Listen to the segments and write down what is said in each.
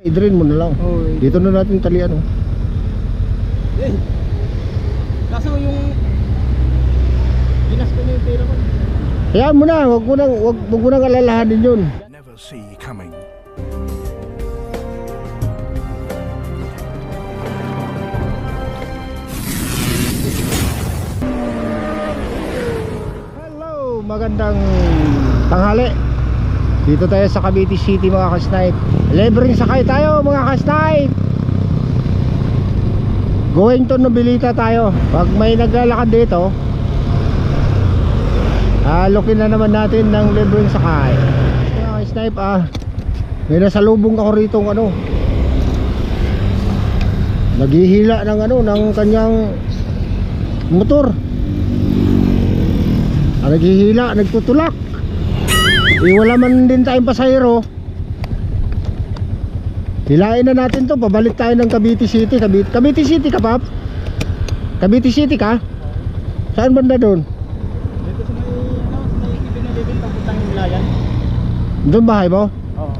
I-drain mo na lang. Oh, Dito na natin talian. Oh. Kaso yung ginas ko na yung pera ko. Hayaan mo na, wag mo nang alalahanin yun. Never see coming. Hello, magandang tanghali. Dito tayo sa Cavite City mga ka-snipe. Libreng sakay tayo mga ka-snipe. Going to Nobilita tayo. Pag may naglalakad dito, lookin na naman natin ng libreng sakay. Mga ka-snipe, may nasalubong ako rito naghihila ng kanyang motor. Naghihila, nagtutulak. Wala man din tayong pasahero. Hilain na natin to. Pabalik tayo ng Cavite City. Cavite City ka, Pap? Cavite City ka? Saan banda doon? Dito sa may ibinalibin papuntang Hilayan. Doon bahay mo? Oo.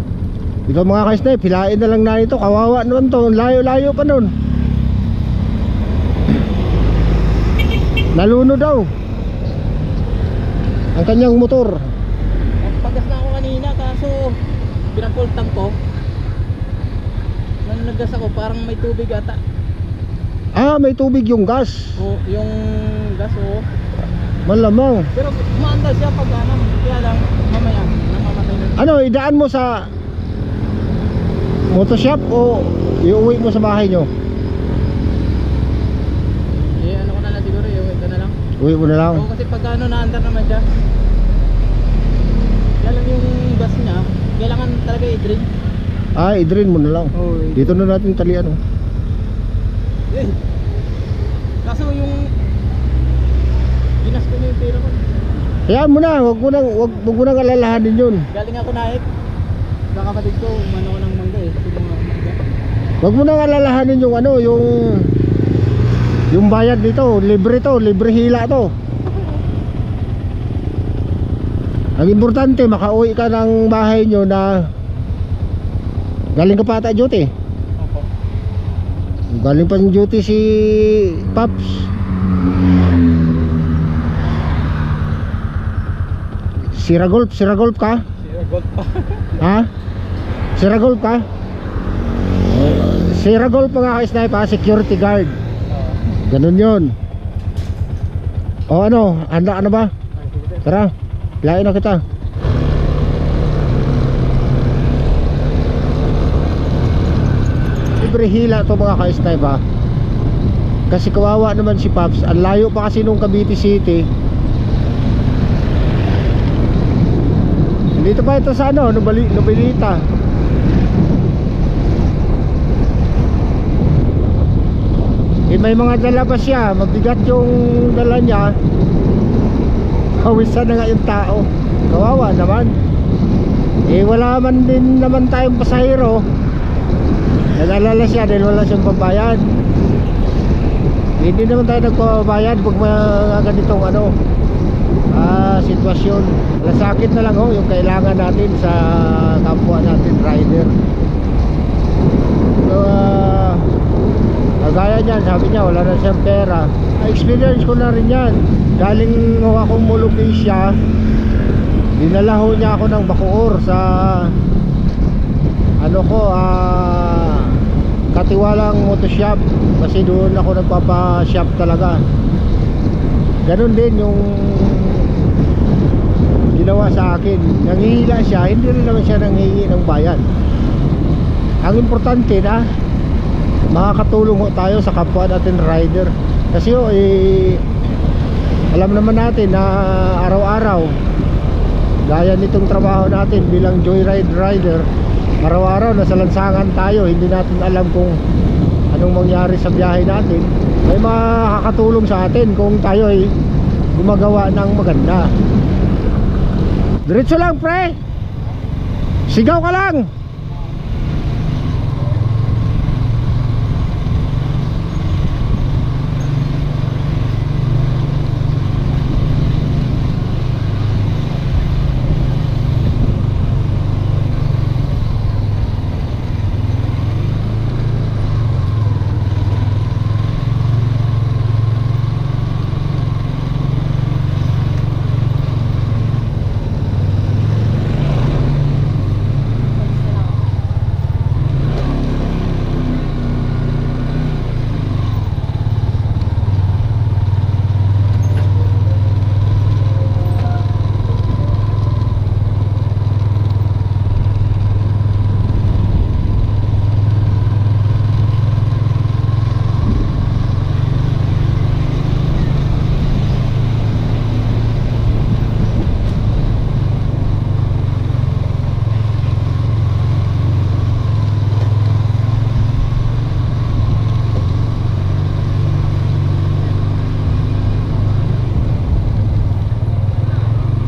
Ito mga ka-snipe, hilain na lang na ito. Kawawa naman to. Layo-layo pa nun. Naluno daw ang kanyang motor. Nagpagas na ako kanina kaso pinapultang ko. Nung naggas ako parang may tubig ata. May tubig yung gas. O yung gas o. Malamang. Pero umaandar siya pag kaya lang mamaya namamatay na. Idaan mo sa motoshop o iuwi mo sa bahay nyo? Ano ko na lang siguro, iuwi ko na lang. Uwi mo na lang. Oo, kasi pag naandar naman siya. Kaya lang yung gas niya, kailangan talaga i-drain. I-drain mo na lang. Oo. Dito na natin talian. Kaso yung ginas ko na yung pera ko. Hayaan mo na, wag mo nang alalahanin yun. Galing ako naik. Sa kapatid ko, umano ko ng mangga kasi mga mangga. Wag mo nang alalahanin yung bayad dito. Libre to, libre hila to. Ang importante, makauwi ka ng bahay nyo na galing ka pa ata duty. Opo. Galing pa ng duty si Paps. Sira golf ka? Sira gold pa. Ha? Sira golf ka? Sira golf mga ka-snipe, security guard. Ganun yun. O handa ka na ba? Tara, lain na kita. Libre hila to mga ka-snipe kasi kawawa naman si Paps. Ang layo pa kasi nung Cavite City. Dito pa ito sa Nobilita. May mga dala pa siya. Mabigat yung dala niya. Hawisan na nga yung tao. Kawawa naman. Wala man din naman tayong pasahero. Nag-alala siya dahil wala siyang pambayad. Hindi naman tayo nagpabayad pag mga ganitong sitwasyon. Lasakit na lang yung kailangan natin sa kapwa natin rider. So kagaya niyan, sabi niya wala na siyang pera. Experience ko na rin yan. Galing akong Molupecia, dinala niya ako ng Bacoor sa katiwalang motoshop kasi doon ako nagpapa-shop talaga. Ganon din yung ginawa sa akin. Nanghihila siya, hindi rin naman siya nanghihingi ng bayan. Ang importante na makakatulong tayo sa kapwa natin rider kasi alam naman natin na araw-araw gaya nitong trabaho natin bilang joyride rider, araw-araw nasa lansangan tayo, hindi natin alam kung anong mangyari sa biyahe natin. May makakatulong sa atin kung tayo ay gumagawa ng maganda. Diretso lang pre, sigaw ka lang.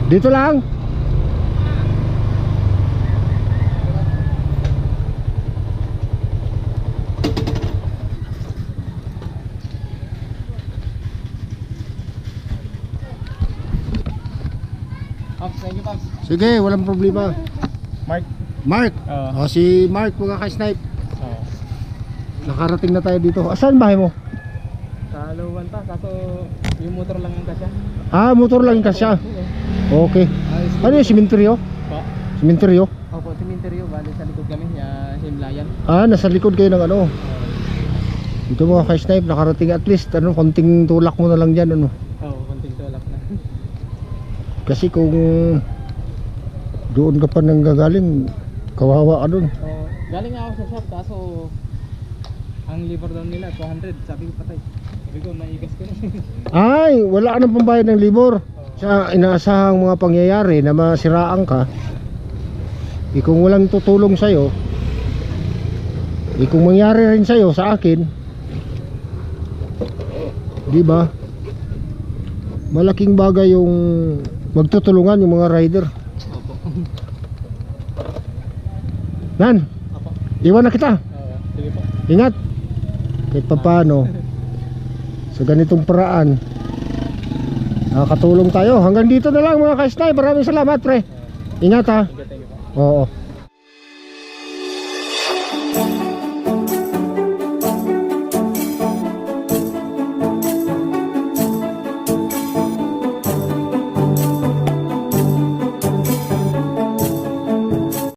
Dito lang. Pops, thank you, Pops. Sige, walang problema. Mark. Mark. Oo. Si Mark mga ka-snipe. Oo. Nakarating na tayo dito. Saan bahay mo? Sa Luwan pa, kaso yung motor lang yung kasya. Ah, motor lang kasi siya. Okay. Ano yung simenteryo? Pa. Simenteryo? Opo, simenteryo. Bali sa likod kami, Himlayan. Ah, nasa likod kayo ng ano. Dito mga ka-snipe, nakarating at least ano, konting tulak mo na lang dyan ano. Oo, konting tulak na. Kasi kung doon ka pa nang gagaling, kawawa ka doon. Oo, galing nga ako sa shop, kaso ang liver down nila 200, sabi ko patay. Sabi ko, naigas ko na. Ay, wala ka nang pambayad ng libor. Sa inaasahang mga pangyayari na masiraan ka, kung walang tutulong sa'yo, kung mangyari rin sa'yo, sa akin, di ba? Malaking bagay yung magtutulungan yung mga rider. Opo. Nan, Opo. iwan na kita. Sige po. Ingat. Kahit papano, sa ganitong paraan, nakakatulong tayo. Hanggang dito na lang mga ka-snipe. Maraming salamat pre. Ingat ha. Thank you po. Oo.